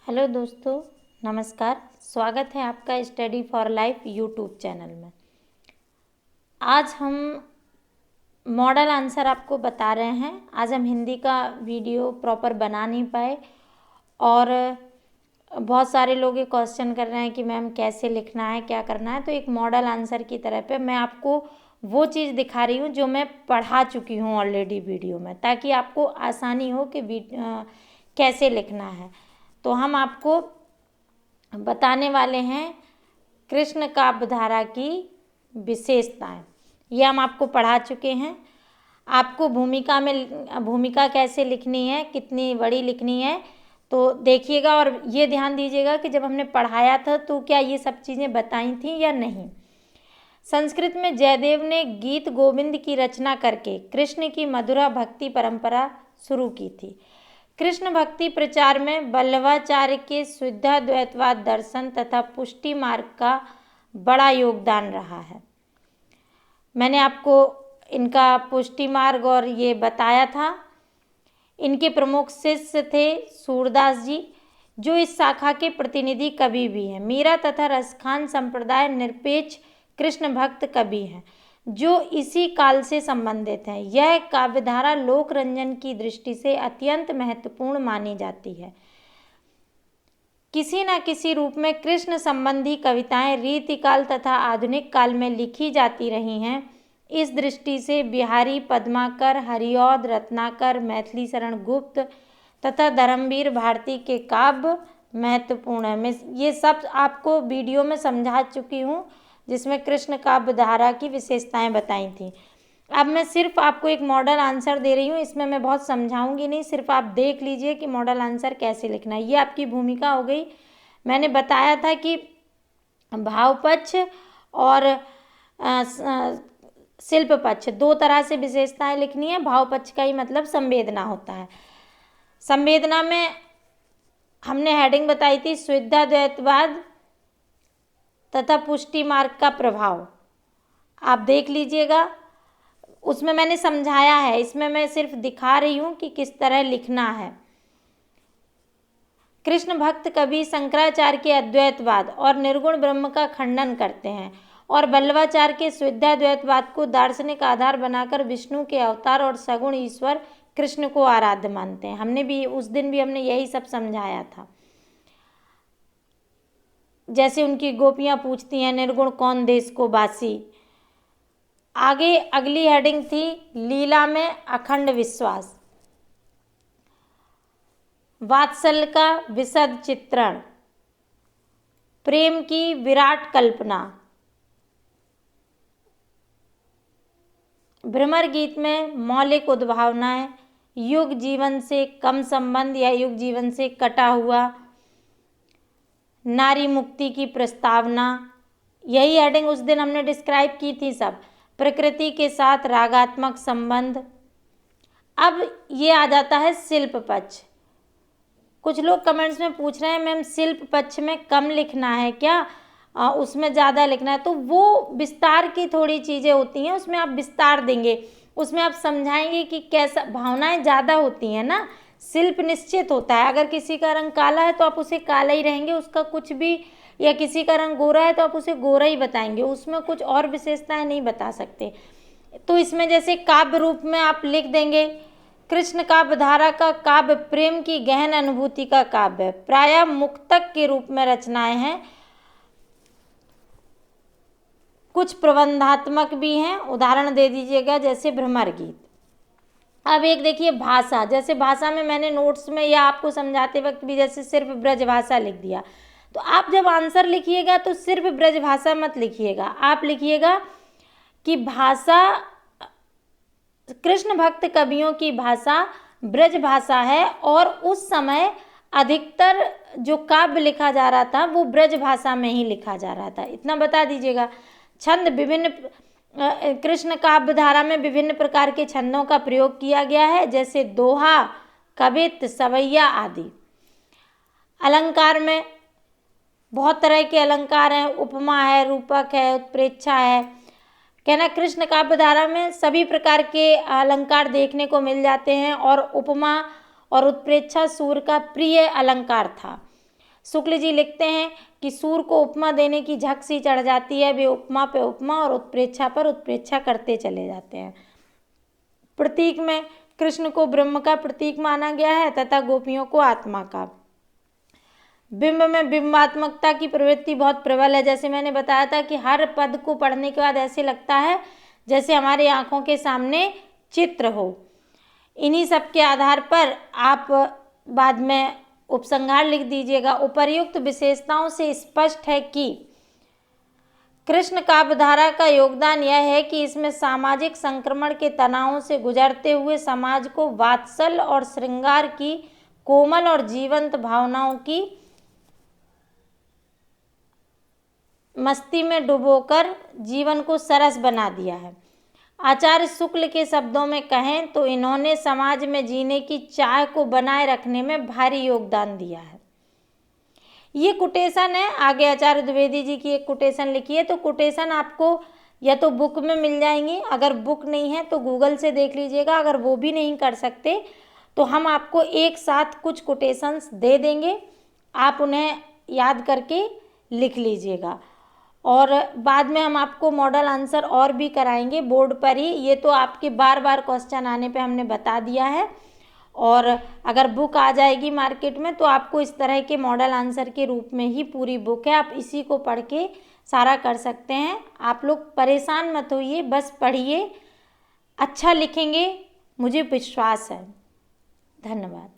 Hello दोस्तों, नमस्कार। स्वागत है आपका study for life YouTube channel में। आज हम मॉडल आंसर आपको बता रहे हैं। आज हम हिंदी का वीडियो प्रॉपर बना नहीं पाए और बहुत सारे लोग ये क्वेश्चन कर रहे हैं कि मैम कैसे लिखना है, क्या करना है। तो एक मॉडल आंसर की तरह पे मैं आपको वो चीज़ दिखा रही हूँ जो मैं पढ़ा चुकी हूँ ऑलरेडी वीडियो में, ताकि आपको आसानी हो कि कैसे लिखना है। तो हम आपको बताने वाले हैं कृष्ण काव्यधारा की विशेषताएं। ये हम आपको पढ़ा चुके हैं। आपको भूमिका कैसे लिखनी है, कितनी बड़ी लिखनी है, तो देखिएगा और ये ध्यान दीजिएगा कि जब हमने पढ़ाया था तो क्या ये सब चीज़ें बताई थी या नहीं। संस्कृत में जयदेव ने गीत गोविंद की रचना करके कृष्ण की मधुरा भक्ति परंपरा शुरू की थी। कृष्ण भक्ति प्रचार में वल्लभाचार्य के शुद्धाद्वैतवाद दर्शन तथा पुष्टि मार्ग का बड़ा योगदान रहा है। मैंने आपको इनका पुष्टि मार्ग और ये बताया था। इनके प्रमुख शिष्य थे सूरदास जी, जो इस शाखा के प्रतिनिधि कवि भी हैं। मीरा तथा रसखान संप्रदाय निरपेक्ष कृष्ण भक्त कवि हैं, जो इसी काल से संबंधित हैं। यह काव्यधारा लोक रंजन की दृष्टि से अत्यंत महत्वपूर्ण मानी जाती है। किसी न किसी रूप में कृष्ण संबंधी कविताएं रीतिकाल तथा आधुनिक काल में लिखी जाती रही हैं। इस दृष्टि से बिहारी पद्माकर, हरिऔध रत्नाकर, मैथिली शरण गुप्त तथा धर्मवीर भारती के काव्य महत्वपूर्ण है। मैं ये सब आपको वीडियो में समझा चुकी हूँ, जिसमें कृष्ण काव्यधारा की विशेषताएं बताई थी। अब मैं सिर्फ आपको एक मॉडल आंसर दे रही हूँ, इसमें मैं बहुत समझाऊंगी नहीं, सिर्फ आप देख लीजिए कि मॉडल आंसर कैसे लिखना है। ये आपकी भूमिका हो गई। मैंने बताया था कि भाव पक्ष और शिल्प पक्ष दो तरह से विशेषताएं लिखनी है। भाव पक्ष का ही मतलब संवेदना होता है। संवेदना में हमने हेडिंग बताई थी शुद्धाद्वैतवाद तथा पुष्टि मार्ग का प्रभाव। आप देख लीजिएगा, उसमें मैंने समझाया है, इसमें मैं सिर्फ दिखा रही हूँ कि किस तरह लिखना है। कृष्ण भक्त कवि शंकराचार्य के अद्वैतवाद और निर्गुण ब्रह्म का खंडन करते हैं और वल्लभाचार्य के शुद्धाद्वैतवाद को दार्शनिक आधार बनाकर विष्णु के अवतार और सगुण ईश्वर कृष्ण को आराध्य मानते हैं। हमने भी उस दिन भी हमने यही सब समझाया था। जैसे उनकी गोपियाँ पूछती हैं, निर्गुण कौन देश को बासी। आगे अगली हेडिंग थी लीला में अखंड विश्वास, वात्सल्य का विशद चित्रण, प्रेम की विराट कल्पना, भ्रमर गीत में मौलिक उद्भावनाएं, युग जीवन से कम संबंध या युग जीवन से कटा हुआ, नारी मुक्ति की प्रस्तावना। यही हेडिंग उस दिन हमने डिस्क्राइब की थी सब। प्रकृति के साथ रागात्मक संबंध। अब ये आ जाता है शिल्प पक्ष। कुछ लोग कमेंट्स में पूछ रहे हैं मैम शिल्प पक्ष में कम लिखना है क्या, उसमें ज़्यादा लिखना है। तो वो विस्तार की थोड़ी चीज़ें होती हैं, उसमें आप विस्तार देंगे, उसमें आप समझाएंगे कि कैसा, भावनाएं ज़्यादा होती हैं ना। शिल्प निश्चित होता है, अगर किसी का रंग काला है तो आप उसे काला ही रहेंगे, उसका कुछ भी, या किसी का रंग गोरा है तो आप उसे गोरा ही बताएंगे, उसमें कुछ और विशेषताएं नहीं बता सकते। तो इसमें जैसे काव्य रूप में आप लिख देंगे कृष्ण काव्यधारा का काव्य प्रेम की गहन अनुभूति का काव्य है। प्रायः मुक्तक के रूप में रचनाएं हैं, कुछ प्रबंधात्मक भी हैं। उदाहरण दे दीजिएगा जैसे भ्रमर गीत। अब एक देखिए भाषा, जैसे भाषा में मैंने नोट्स में या आपको समझाते वक्त भी जैसे सिर्फ ब्रज भाषा लिख दिया, तो आप जब आंसर लिखिएगा तो सिर्फ ब्रज भाषा मत लिखिएगा, आप लिखिएगा कि भाषा, कृष्ण भक्त कवियों की भाषा ब्रज भाषा है और उस समय अधिकतर जो काव्य लिखा जा रहा था वो ब्रज भाषा में ही लिखा जा रहा था, इतना बता दीजिएगा। छंद विभिन्न, कृष्ण काव्यधारा में विभिन्न प्रकार के छंदों का प्रयोग किया गया है, जैसे दोहा, कवित्त, सवैया आदि। अलंकार में बहुत तरह के अलंकार हैं, उपमा है, रूपक है, उत्प्रेक्षा है। कहना कृष्ण काव्यधारा में सभी प्रकार के अलंकार देखने को मिल जाते हैं और उपमा और उत्प्रेक्षा सूर्य का प्रिय अलंकार था। शुक्ल जी लिखते हैं कि सूर को उपमा देने की झक सी चढ़ जाती है, वे उपमा पे उपमा और उत्प्रेक्षा पर उत्प्रेक्षा करते चले जाते हैं। प्रतीक में कृष्ण को ब्रह्म का प्रतीक माना गया है तथा गोपियों को आत्मा का। बिंब में बिंबात्मकता की प्रवृत्ति बहुत प्रबल है। जैसे मैंने बताया था कि हर पद को पढ़ने के बाद ऐसे लगता है जैसे हमारी आंखों के सामने चित्र हो। इन्हीं सब के आधार पर आप बाद में उपसंहार लिख दीजिएगा। उपर्युक्त विशेषताओं से स्पष्ट है कि कृष्ण काव्यधारा का योगदान यह है कि इसमें सामाजिक संक्रमण के तनावों से गुजरते हुए समाज को वात्सल्य और श्रृंगार की कोमल और जीवंत भावनाओं की मस्ती में डुबोकर जीवन को सरस बना दिया है। आचार्य शुक्ल के शब्दों में कहें तो इन्होंने समाज में जीने की चाह को बनाए रखने में भारी योगदान दिया है। ये कोटेशन है। आगे आचार्य द्विवेदी जी की एक कोटेशन लिखी है, तो कोटेशन आपको या तो बुक में मिल जाएंगी, अगर बुक नहीं है तो गूगल से देख लीजिएगा। अगर वो भी नहीं कर सकते तो हम आपको एक साथ कुछ कोटेशंस दे देंगे, आप उन्हें याद करके लिख लीजिएगा। और बाद में हम आपको मॉडल आंसर और भी कराएंगे बोर्ड पर ही। ये तो आपके बार बार क्वेश्चन आने पे हमने बता दिया है। और अगर बुक आ जाएगी मार्केट में तो आपको इस तरह के मॉडल आंसर के रूप में ही पूरी बुक है, आप इसी को पढ़ के सारा कर सकते हैं। आप लोग परेशान मत होइए, बस पढ़िए, अच्छा लिखेंगे, मुझे विश्वास है। धन्यवाद।